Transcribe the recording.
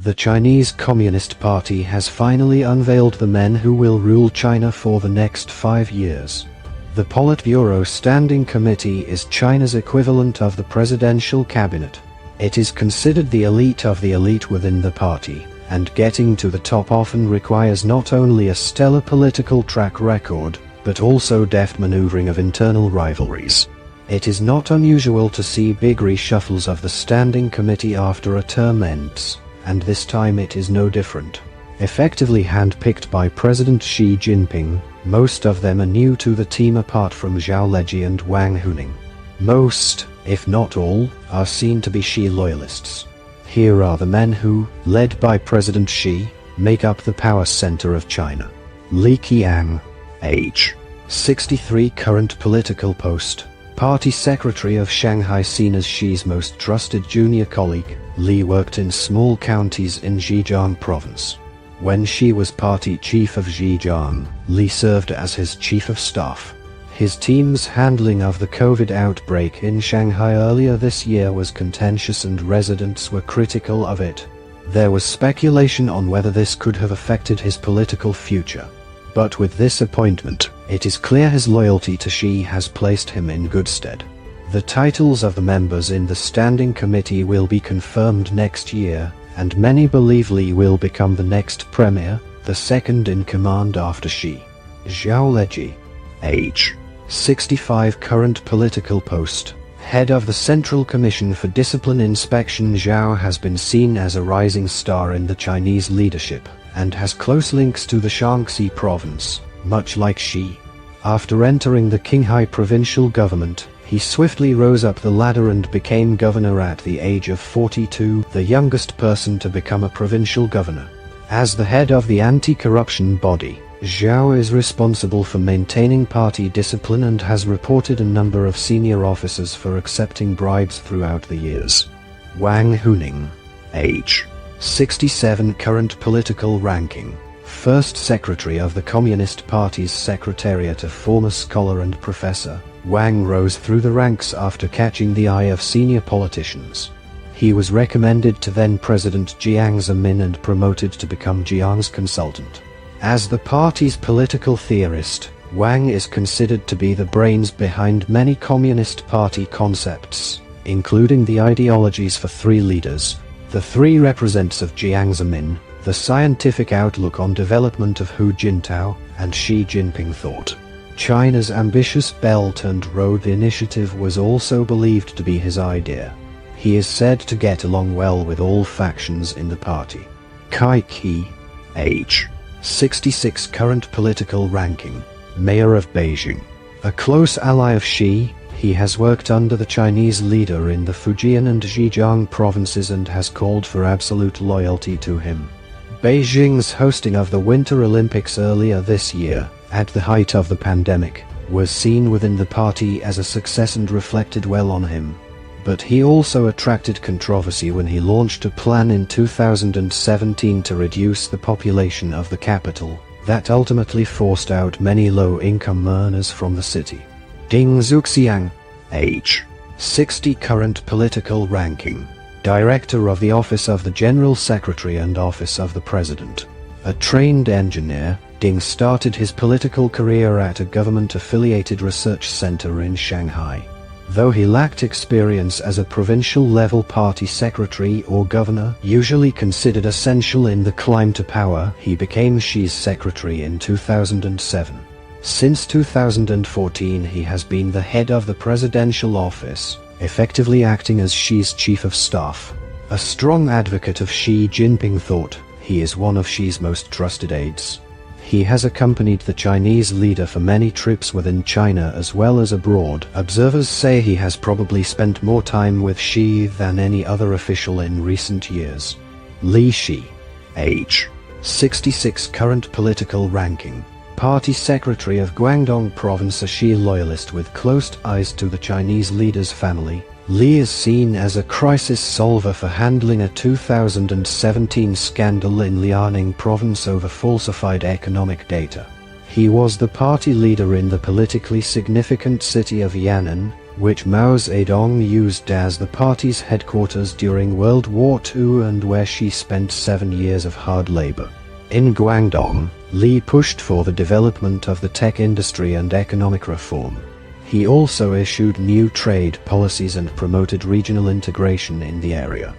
The Chinese Communist Party has finally unveiled the men who will rule China for the next 5 years. The Politburo Standing Committee is China's equivalent of the presidential cabinet. It is considered the elite of the elite within the party, and getting to the top often requires not only a stellar political track record, but also deft maneuvering of internal rivalries. It is not unusual to see big reshuffles of the Standing Committee after a term ends, and this time it is no different. Effectively handpicked by President Xi Jinping, most of them are new to the team apart from Zhao Leji and Wang Huning. Most, if not all, are seen to be Xi loyalists. Here are the men who, led by President Xi, make up the power center of China. Li Qiang, age 63, current political post, Party Secretary of Shanghai, seen as Xi's most trusted junior colleague. Li worked in small counties in Zhejiang province. When Xi was party chief of Zhejiang, Li served as his chief of staff. His team's handling of the COVID outbreak in Shanghai earlier this year was contentious and residents were critical of it. There was speculation on whether this could have affected his political future. But with this appointment, it is clear his loyalty to Xi has placed him in good stead. The titles of the members in the Standing Committee will be confirmed next year, and many believe Li will become the next premier, the second in command after Xi. Zhao Leji, age 65, current political post, head of the Central Commission for Discipline Inspection. Zhao has been seen as a rising star in the Chinese leadership, and has close links to the Shaanxi province, much like Xi. After entering the Qinghai provincial government, he swiftly rose up the ladder and became governor at the age of 42, the youngest person to become a provincial governor. As the head of the anti-corruption body, Zhao is responsible for maintaining party discipline and has reported a number of senior officers for accepting bribes throughout the years. Wang Huning, age 67, current political ranking, first secretary of the Communist Party's Secretariat, a former scholar and professor. Wang rose through the ranks after catching the eye of senior politicians. He was recommended to then-President Jiang Zemin and promoted to become Jiang's consultant. As the party's political theorist, Wang is considered to be the brains behind many Communist Party concepts, including the ideologies for three leaders, the three representatives of Jiang Zemin, the scientific outlook on development of Hu Jintao, and Xi Jinping thought. China's ambitious Belt and Road Initiative was also believed to be his idea. He is said to get along well with all factions in the party. Kai Qi, age 66, current political ranking, mayor of Beijing. A close ally of Xi, he has worked under the Chinese leader in the Fujian and Zhejiang provinces and has called for absolute loyalty to him. Beijing's hosting of the Winter Olympics earlier this year, at the height of the pandemic, was seen within the party as a success and reflected well on him. But he also attracted controversy when he launched a plan in 2017 to reduce the population of the capital, that ultimately forced out many low-income earners from the city. Ding Zuxiang, age 60, current political ranking, director of the Office of the General Secretary and Office of the President. A trained engineer, Ding started his political career at a government-affiliated research center in Shanghai. Though he lacked experience as a provincial-level party secretary or governor, usually considered essential in the climb to power, he became Xi's secretary in 2007. Since 2014 he has been the head of the presidential office, effectively acting as Xi's chief of staff. A strong advocate of Xi Jinping thought, he is one of Xi's most trusted aides. He has accompanied the Chinese leader for many trips within China as well as abroad. Observers say he has probably spent more time with Xi than any other official in recent years. Li Xi, age 66, current political ranking, party secretary of Guangdong province, a Xi loyalist with close ties to the Chinese leader's family. Li is seen as a crisis solver for handling a 2017 scandal in Liaoning province over falsified economic data. He was the party leader in the politically significant city of Yan'an, which Mao Zedong used as the party's headquarters during World War II and where she spent 7 years of hard labor. In Guangdong, Li pushed for the development of the tech industry and economic reform. He also issued new trade policies and promoted regional integration in the area.